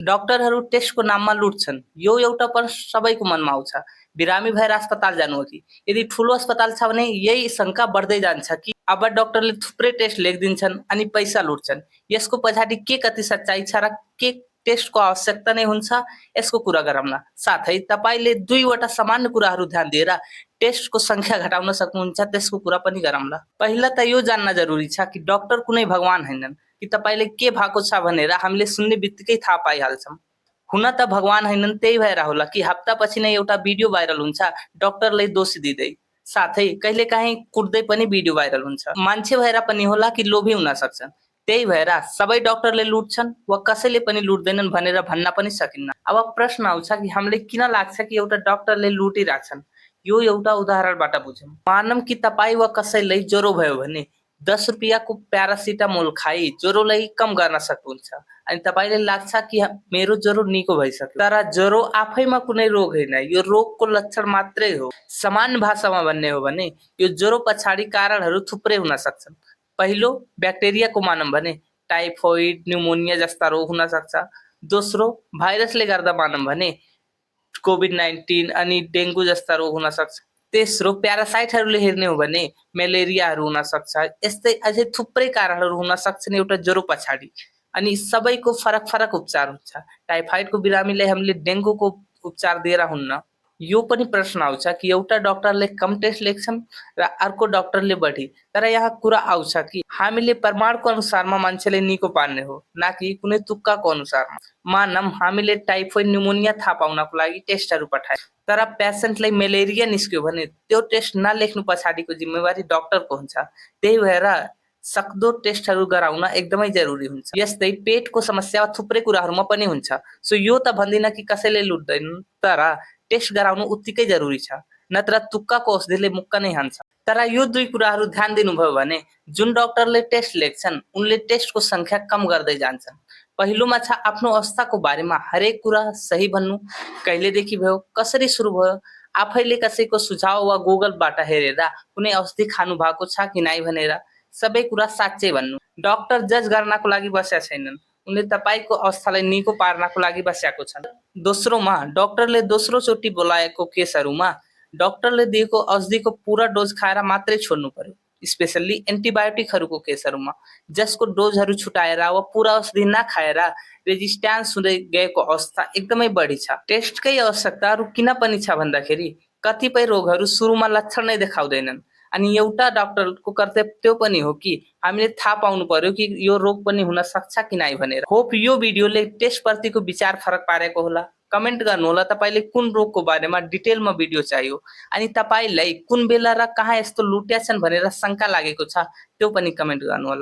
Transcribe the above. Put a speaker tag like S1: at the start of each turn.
S1: डाक्टरहरू टेस्टको नाममा लुट्छन्, यो एउटा पनि सबैको मनमा आउँछ। बिरामी भएर अस्पताल जानु हो कि? यदि ठुलो अस्पताल छ भने यही शंका बढ्दै जान्छ कि अब डाक्टरले थुप्रै टेस्ट लेखिदिन्छन् अनि पैसा लुट्छन्। यसको पछाडि के कति सच्चाइ छ र के टेस्टको आवश्यकता नै हुन्छ, यसको कुरा गरौँला। साथै तपाईले दुईवटा सामान्य कुराहरू ध्यान दिएर टेस्टको संख्या घटाउन सक्नुहुन्छ, त्यसको कुरा पनि गरौँला। पहिला त यो जान्न जरुरी छ कि डाक्टर कुनै भगवान हैनन् कि तपाईले के भएको छ भनेर हामीले सुन्ने बित्तिकै थाहा पाइहाल्छौँ। हुन त भगवान हैनन्, त्यही भएर होला कि हप्तापछि नै एउटा भिडियो भाइरल हुन्छ डाक्टरलाई दोष दिँदै। साथै कहिलेकाहीँ कुट्दै पनि भिडियो भाइरल हुन्छ। मान्छे भएर पनि होला कि लोभी हुन सक्छन्। त्यही भएर सबै डाक्टरले लुट्छन् वा कसैले पनि लुट्दैनन् भनेर भन्न पनि सकिन्न। अब प्रश्न आउँछ कि हामीले किन लाग्छ कि एउटा डाक्टरले लुटिराख्छन्? यो एउटा उदाहरणबाट बुझौँ। मानौँ कि तपाईँ वा कसैलाई ज्वरो भयो भने 10 रुपियाँको प्यारासिटामोल खाई ज्वरोलाई कम गर्न सक्नुहुन्छ अनि तपाईलाई लाग्छ कि मेरो ज्वरो निको भइसक्यो। तर ज्वरो आफैमा कुनै रोग होइन, यो रोगको लक्षण मात्रै हो। सामान्य भाषामा भन्ने हो भने यो ज्वरो पछाडि कारणहरू थुप्रै हुन सक्छन्। पहिलो, ब्याक्टेरियाको मानौँ भने टाइफोइड, न्युमोनिया जस्ता रोग हुन सक्छ। दोस्रो, भाइरसले गर्दा मानौँ भने कोभिड-19 अनि डेङ्गु जस्ता रोग हुन सक्छ। तेस्रो, प्यारासाइटहरूले हेर्ने हो भने मलेरियाहरू हुन सक्छ। यस्तै अझै थुप्रै कारणहरू हुन सक्छन् एउटा ज्वरो पछाडि अनि सबैको फरक फरक उपचार हुन्छ। टाइफाइडको बिरामीलाई हामीले डेङ्गुको उपचार दिएर हुन्न। यो पनि प्रश्न आउँछ कि एउटा डाक्टरले कम टेस्ट लेख्छन् र अर्को डाक्टरले बढी। तर यहाँ कुरा आउँछ कि हामीले प्रमाणको अनुसारमा मान्छेले निको पार्ने हो, न कि कुनै तुक्काको अनुसारमा। मानौँ हामीले टाइफोइड, न्युमोनिया थाहा पाउनको लागि टेस्टहरू पठाए, तर पेसेन्टलाई मलेरिया निस्क्यो भने त्यो टेस्ट नलेख्नु पछाडिको जिम्मेवारी डाक्टरको हुन्छ। त्यही भएर सक्दो टेस्टहरू गराउन एकदमै जरुरी हुन्छ। यस्तै पेटको समस्या थुप्रै कुराहरूमा पनि हुन्छ। सो यो त भन्दिनँ कि कसैले लुट्दैनन्, तर टेस्ट गराउनु उत्तिकै जरुरी छ, नत्र तुक्काको औषधिले मुक्क नै हान्छ। तर यो दुई कुराहरू ध्यान दिनुभयो भने जुन डाक्टरले टेस्ट लेख्छन् उनले टेस्टको संख्या कम गर्दै जान्छन्। पहिलोमा छ आफ्नो अवस्थाको बारेमा हरेक कुरा सही भन्नु, कहिलेदेखि भयो, कसरी सुरु भयो, आफैले कसैको सुझाव वा गुगलबाट हेरेर कुनै औषधि खानु भएको छ कि नै भनेर सबै कुरा साच्चै भन्नु। डाक्टर जज गर्नको लागि बसेका छैनन्, उनले तपाईको अवस्थालाई निको पार्नको लागि बसेको छन्। दोस्रोमा, डाक्टरले दोस्रो चोटि बोलाएको केसहरूमा डाक्टरले दिएको औषधिको पूरा डोज खाएर मात्रै छोड्नु पर्यो, स्पेशली एन्टिबायोटिकहरूको केसहरूमा, जसको डोजहरू छुटाएर वा पूरा औषधि नखाएर रेजिस्ट्यान्स हुँदै गएको अवस्था एकदमै बढी छ। टेस्टकै आवश्यकताहरू किन पनि छ भन्दाखेरि कतिपय रोगहरू सुरुमा लक्षण नै देखाउँदैनन् अनि एउटा डाक्टरको कर्तव्य त्यो पनि हो कि हामीले थाहा पाउनु पर्यो कि यो रोग पनि हुन सक्छ कि नै भनेर। होप यो भिडियोले टेस्ट प्रतिको विचार फरक पारेको होला। कमेन्ट गर्नुहोला तपाईले कुन रोगको बारेमा डिटेलमा भिडियो चाहियो अनि तपाईलाई कुन बेला र कहाँ यस्तो लुट्या छन् भनेर शंका लागेको छ त्यो पनि कमेन्ट गर्नुहोला।